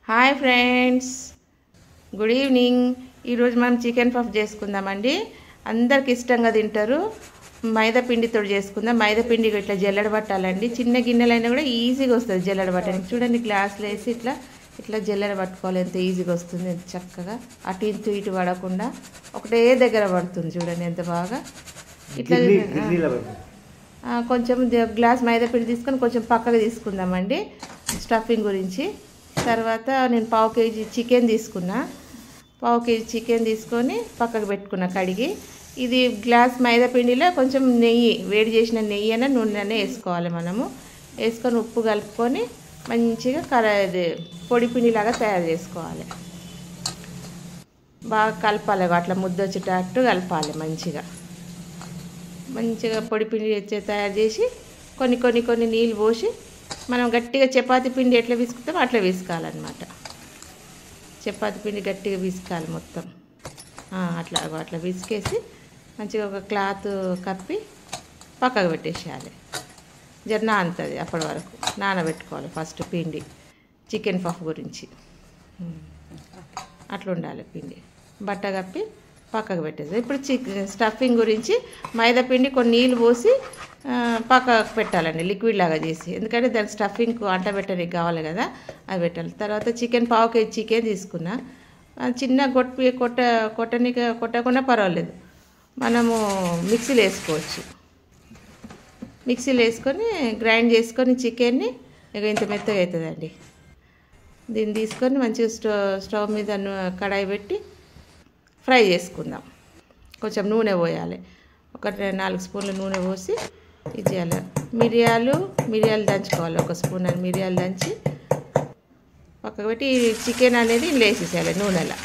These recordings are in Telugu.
Hi friends, good evening. ఈరోజు మనం చికెన్ పఫ్ చేసుకుందామండి. అందరికి ఇష్టంగా తింటారు. మైదా పిండితో చేసుకుందాం. మైదా పిండి ఇట్లా జల్లెడ పట్టాలండి. చిన్న గిన్నెలైనా కూడా ఈజీగా వస్తుంది జల్లెడ పట్టడానికి. చూడండి, గ్లాసులో వేసి ఇట్లా ఇట్లా జల్లెడ పట్టుకోవాలి. ఎంత ఈజీగా వస్తుంది, ఎంత చక్కగా అటు ఇటు పడకుండా ఒకటే దగ్గర పడుతుంది. చూడండి ఎంత బాగా. ఇట్లా కొంచెం గ్లాస్ మైదా పిండి తీసుకొని కొంచెం పక్కకు తీసుకుందామండి స్టఫింగ్ గురించి. తర్వాత నేను పావు కేజీ చికెన్ తీసుకున్నా. పావు కేజీ చికెన్ తీసుకొని పక్కకు పెట్టుకున్నా కడిగి. ఇది గ్లాస్ మైదా పిండిలో కొంచెం నెయ్యి, వేడి చేసిన నెయ్యి అయినా నూనె వేసుకోవాలి. మనము వేసుకొని ఉప్పు కలుపుకొని మంచిగా పొడి పిండిలాగా తయారు చేసుకోవాలి. బాగా కలపాలి, అట్లా ముద్ద వచ్చేటట్టు కలపాలి. మంచిగా పొడి పిండి తయారు చేసి కొన్ని నీళ్ళు పోసి మనం గట్టిగా చపాతీ పిండి ఎట్లా విసుకుతామో అట్లా విసుకాలన్నమాట. చపాతీ పిండి గట్టిగా విసుకాలి మొత్తం. అట్లా విసికేసి మంచిగా ఒక క్లాత్ కప్పి పక్కకు పెట్టేసేయాలి. నానుతుంది. అప్పటి వరకు నానబెట్టుకోవాలి ఫస్ట్ పిండి. చికెన్ పఫ్ గురించి అట్లా ఉండాలి పిండి. బట్ట కప్పి పక్కకు పెట్టేది. ఇప్పుడు స్టఫింగ్ గురించి మైదా పిండి కొన్ని నీళ్ళు పోసి పక్కకు పెట్టాలండి, లిక్విడ్ లాగా చేసి. ఎందుకంటే దాని స్టఫింగ్ అంట పెట్టడానికి కావాలి కదా, అది పెట్టాలి. తర్వాత చికెన్ పావు కేజీ చికెన్ తీసుకున్నా. చిన్న కొట్టకుండా పర్వాలేదు, మనము మిక్సీలో వేసుకోవచ్చు. మిక్సీలో వేసుకొని గ్రైండ్ చేసుకొని చికెన్ని ఇంత మెత్తగా అవుతుందండి. దీన్ని తీసుకొని మంచిగా స్టవ్ మీద కడాయి పెట్టి ఫ్రై చేసుకుందాం. కొంచెం నూనె పోయాలి. ఒక 4 స్పూన్ల నూనె పోసి ఇది చేయాలి. మిరియాలు దంచుకోవాలి. 1 స్పూన్ అని మిరియాలు దంచి పక్కకు పెట్టి చికెన్ అనేది వేసేసేయాలి నూనెలో.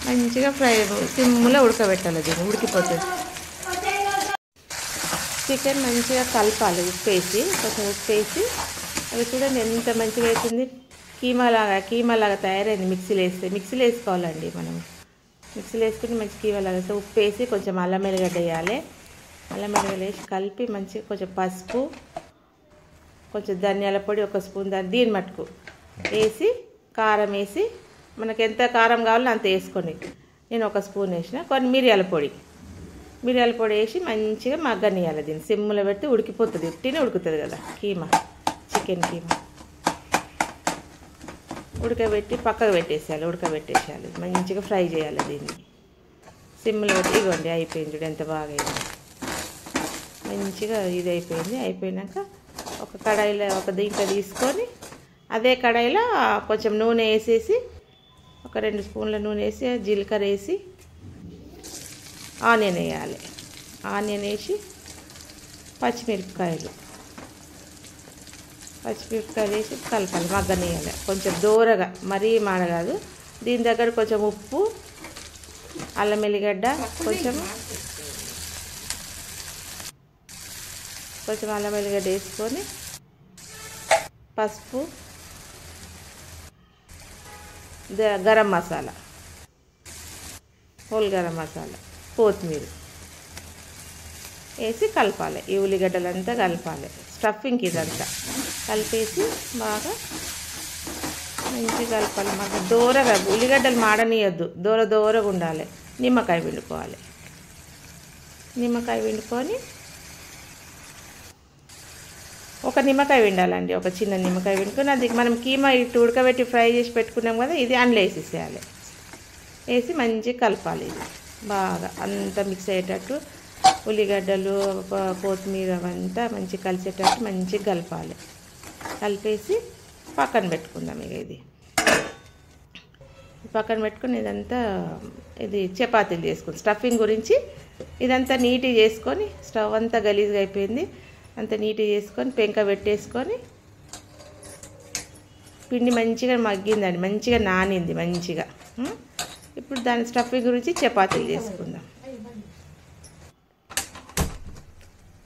మంచిగా ఫ్రై సిమ్లో ఉడకబెట్టాలి. దీన్ని ఉడికిపోతుంది. చికెన్ మంచిగా కలపాలి. కొంచెం ఉప్పు వేసి అవి చూడండి ఎంత మంచిగా అవుతుంది. కీమాలాగా తయారైంది. మిక్సీలో వేసుకోవాలండి. మనం మిక్సీలో వేసుకుని మంచి కీమాలాగా ఉప్పు వేసి కొంచెం అల్లం వెల్లిగడ్డ వేయాలి. అల్లం వెల్లిగడ్డ వేసి కలిపి మంచిగా కొంచెం పసుపు, కొంచెం ధనియాల పొడి 1 స్పూన్ దీని మట్టుకు వేసి, కారం వేసి మనకు ఎంత కారం కావాలో అంత వేసుకొని, నేను 1 స్పూన్ వేసిన. కొన్ని మిరియాల పొడి వేసి మంచిగా మగ్గనియాలి. దీన్ని సిమ్లో పెడితే ఉడికిపోతుంది. ఉట్టినే ఉడుకుతుంది కదా చికెన్ కీమా. పక్కకు ఉడకబెట్టేసేయాలి. మంచిగా ఫ్రై చేయాలి. దీన్ని సిమ్లో పెట్టి ఇవ్వండి. అయిపోయింది. చూడు ఎంత బాగా అయింది. మంచిగా ఇది అయిపోయినాక ఒక కడాయిలో దీంట్లో తీసుకొని అదే కడాయిలో కొంచెం నూనె వేసేసి, ఒక 2 స్పూన్ల నూనె వేసి జీలకర్ర వేసి ఆనియన్ వేయాలి. ఆనియన్ వేసి పచ్చిమిరపకాయలు వేసి కలపాలి. మగ్గనియాలి కొంచెం దూరగా, మరీ మాడగాదు. దీని దగ్గర కొంచెం ఉప్పు, అల్లం వెల్లిగడ్డ, కొంచెం అల్లం వెల్లిగడ్డ వేసుకొని పసుపు, గరం మసాలా, హోల్ గరం మసాలా, కొత్తిమీర వేసి కలపాలి. ఈ ఉల్లిగడ్డలంతా కలపాలి. స్టఫింగ్కి ఇదంతా కలిపేసి బాగా మంచిగా కలపాలి. మాకు దూరగా ఉల్లిగడ్డలు మాడనీయద్దు, దూరగా ఉండాలి. నిమ్మకాయ పిండుకొని ఒక నిమ్మకాయ పిండాలండి. ఒక చిన్న నిమ్మకాయ పిండుకొని అది మనం కీమా ఇటు ఉడకబెట్టి ఫ్రై చేసి పెట్టుకున్నాం కదా, ఇది అందులో వేసేసేయాలి. వేసి మంచిగా కలపాలి. ఇది బాగా అంతా మిక్స్ అయ్యేటట్టు, ఉల్లిగడ్డలు, కొత్తిమీర అవంతా మంచిగా కలిసేటట్టు మంచిగా కలపాలి. కలిపేసి పక్కన పెట్టుకుందాం. ఇది పక్కన పెట్టుకుని ఇది చపాతీలు చేసుకుంది. స్టఫింగ్ గురించి ఇదంతా నీట్గా చేసుకొని, స్టవ్ అంతా గలీజ్గా అయిపోయింది, అంత నీట్గా చేసుకొని పెంక పెట్టేసుకొని, పిండి మంచిగా మగ్గిందండి, మంచిగా నానింది మంచిగా. ఇప్పుడు దాని స్టఫింగ్ గురించి చపాతీలు చేసుకుందాం.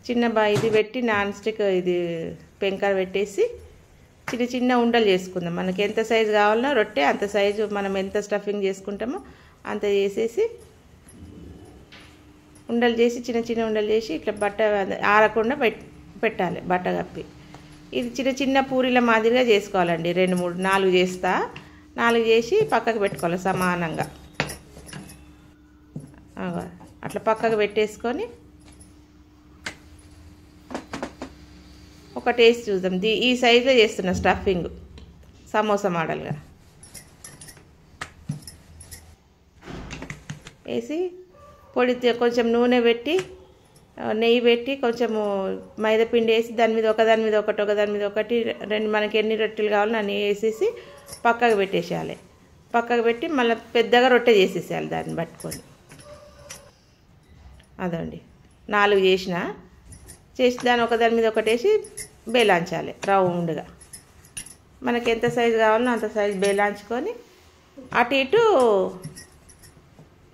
చిన్న ఇది పెట్టి నాన్ స్టిక్ ఇది పెంక పెట్టేసి చిన్న ఉండలు చేసుకుందాం. మనకి ఎంత సైజు కావాలనో రొట్టె అంత సైజు, మనం ఎంత స్టఫింగ్ చేసుకుంటామో అంత చేసేసి ఉండలు చేసి చిన్న ఉండలు చేసి ఇట్లా బట్ట ఆరకుండా పెట్టాలి. బట్ట కప్పి ఇది చిన్న చిన్న పూరీల మాదిరిగా చేసుకోవాలండి. 2, 3, 4 చేస్తా. 4 చేసి పక్కకు పెట్టుకోవాలి సమానంగా. అట్లా పక్కకు పెట్టేసుకొని ఒక టేస్ట్ చూద్దాం. ఈ సైజులో చేస్తున్నా స్టఫింగ్ సమోసా మోడల్గా వేసి పొడి కొంచెం నూనె పెట్టి నెయ్యి పెట్టి కొంచెము మైదాపిండి వేసి దాని మీద ఒకటి 2 మనకి ఎన్ని రొట్టెలు కావాలో అన్నీ వేసేసి పక్కకు పెట్టేసేయాలి. పక్కకు పెట్టి మళ్ళీ పెద్దగా రొట్టె చేసేసేయాలి దాన్ని పట్టుకొని. అదండి 4 చేసి దాన్ని ఒకదాని మీద ఒకటి వేసి బేలాంచాలి రౌండ్గా. మనకి ఎంత సైజు కావాలో అంత సైజు బేలాంచుకొని అటు ఇటు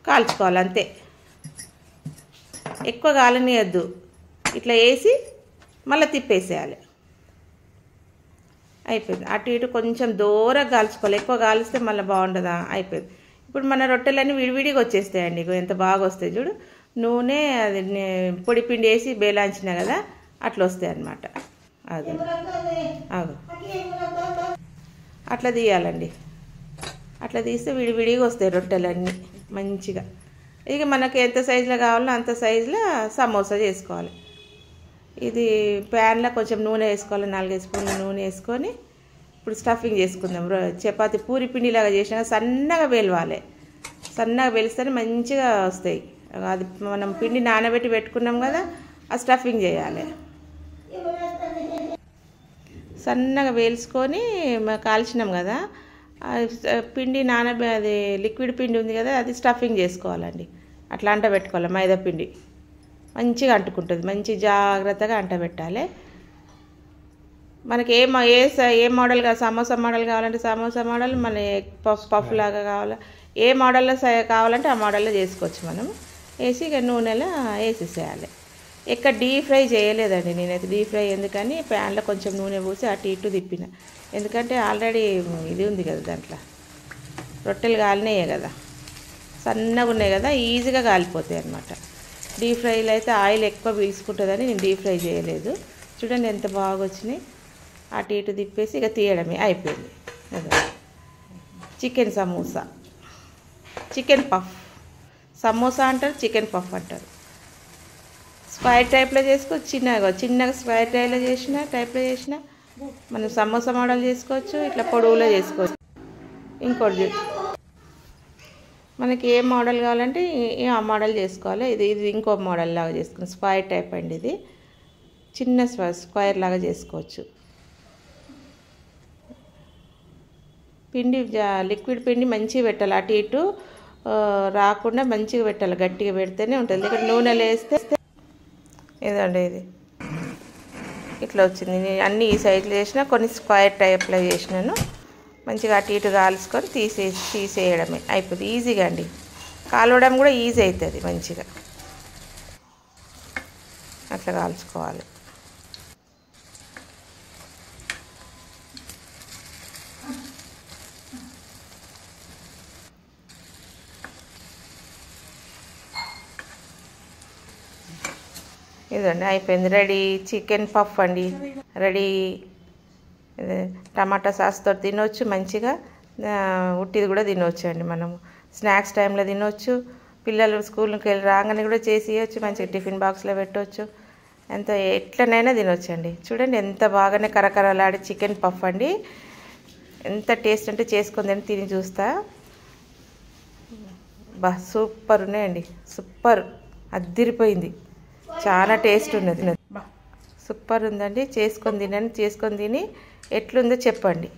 కాల్చుకోవాలి అంతే. ఎక్కువ కాలనియద్దు. ఇట్లా వేసి మళ్ళీ తిప్పేసేయాలి. అయిపోయింది. అటు ఇటు కొంచెం దూరంగా కాల్చుకోవాలి. ఎక్కువ కాలిస్తే మళ్ళీ బాగుంటుందా? అయిపోయింది. ఇప్పుడు మన రొట్టెలన్నీ విడివిడిగా వచ్చేస్తాయండి. ఎంత బాగా వస్తాయి చూడు. నూనె అది పొడి పిండి వేసి బేలాంచిన కదా అట్లా వస్తాయి అన్నమాట. అది అట్లా తీయాలండి. అట్లా తీస్తే విడివిడిగా వస్తాయి రొట్టెలన్నీ మంచిగా. ఇక మనకి ఎంత సైజులో కావాలో అంత సైజులో సమోసా చేసుకోవాలి. ఇది ప్యాన్లో కొంచెం నూనె వేసుకోవాలి. 4 స్పూన్లు నూనె వేసుకొని ఇప్పుడు స్టఫింగ్ చేసుకుందాం. చపాతి పూరి పిండిలాగా చేసినాక సన్నగా వేలవాలి. సన్నగా వేలిస్తేనే మంచిగా వస్తాయి. అది మనం పిండి నానబెట్టి పెట్టుకున్నాం కదా ఆ స్టఫింగ్ చేయాలి. సన్నగా వేల్చుకొని కాల్చినాం కదా పిండి అది లిక్విడ్ పిండి ఉంది కదా అది స్టఫింగ్ చేసుకోవాలండి. అట్లా అంటబెట్టుకోవాలి. మైదా పిండి మంచిగా అంటుకుంటుంది. మంచి జాగ్రత్తగా అంటబెట్టాలి. మనకి ఏ మోడల్ సమోసా మోడల్ కావాలంటే సమోసా మోడల్, మన పఫ్ లాగా కావాలా ఏ మోడల్లో కావాలంటే ఆ మోడల్లో చేసుకోవచ్చు. మనం వేసి ఇక నూనెలో వేసేసేయాలి. ఎక్కడ డీప్ ఫ్రై చేయలేదండి నేనైతే. డీప్ ఫ్రై ఎందుకని ప్యాన్లో కొంచెం నూనె పోసి అటు ఇటు తిప్పిన. ఎందుకంటే ఆల్రెడీ ఇది ఉంది కదా దాంట్లో రొట్టెలు కాలినాయే కదా, సన్నగా ఉన్నాయి కదా, ఈజీగా కాలిపోతాయి అన్నమాట. డీప్ ఫ్రైలో అయితే ఆయిల్ ఎక్కువ పీల్చుకుంటుందని నేను డీప్ ఫ్రై చేయలేదు. చూడండి ఎంత బాగా వచ్చినాయి. అటు ఇటు తిప్పేసి ఇక తీయడమే అయిపోయింది. Chicken samosa, chicken puff. Samosa అంటారు, చికెన్ పఫ్ అంటారు. స్క్వేర్ టైప్లో చేసుకోవచ్చు. చిన్నగా స్క్వేర్ టైప్లో చేసిన మనం సమోసా మోడల్ చేసుకోవచ్చు. ఇట్లా పొడవులో చేసుకోవచ్చు. ఇంకోటి మనకి ఏ మోడల్ కావాలంటే ఆ మోడల్ చేసుకోవాలి. ఇది ఇంకో మోడల్ లాగా చేసుకుని స్క్వేర్ టైప్ అండి. ఇది చిన్న స్క్వేర్ లాగా చేసుకోవచ్చు. పిండి లిక్విడ్ పిండి మంచిగా పెట్టాలి. అటు ఇటు రాకుండా మంచిగా పెట్టాలి. గట్టిగా పెడితేనే ఉంటుంది. ఇక్కడ నూనెలో వేస్తే ఇదండి ఇది ఇట్లా వచ్చింది. నేను అన్నీ ఈ సైజులో చేసిన, కొన్ని స్క్వేర్ టైప్లో చేసినాను. మంచిగా అటు ఇటు కాల్చుకొని తీసేయడమే అయిపోతుంది. ఈజీగా అండి. కాలవడం కూడా ఈజీ అవుతుంది. మంచిగా అట్లా కాల్చుకోవాలి. ఇదండి అయిపోయింది. రెడీ చికెన్ పఫ్ అండి రెడీ. టమాటా సాస్తో తినవచ్చు మంచిగా. ఉట్టిది కూడా తినవచ్చు అండి. మనం స్నాక్స్ టైంలో తినవచ్చు. పిల్లలు స్కూల్కి వెళ్ళి రాగానే కూడా చేసి ఇవ్వచ్చు. మంచిగా టిఫిన్ బాక్స్లో పెట్టవచ్చు. ఎట్లనైనా తినవచ్చు అండి. చూడండి ఎంత బాగానే కరకరలాడే చికెన్ పఫ్ అండి. ఎంత టేస్ట్ అంటే చేసుకుందని తిని చూస్తా. సూపర్ ఉన్నాయండి. సూపర్ అద్దిరిపోయింది. చాలా టేస్ట్ ఉన్నది. సూపర్ ఉందండి. చేసుకొని తిని ఎట్లుందో చెప్పండి.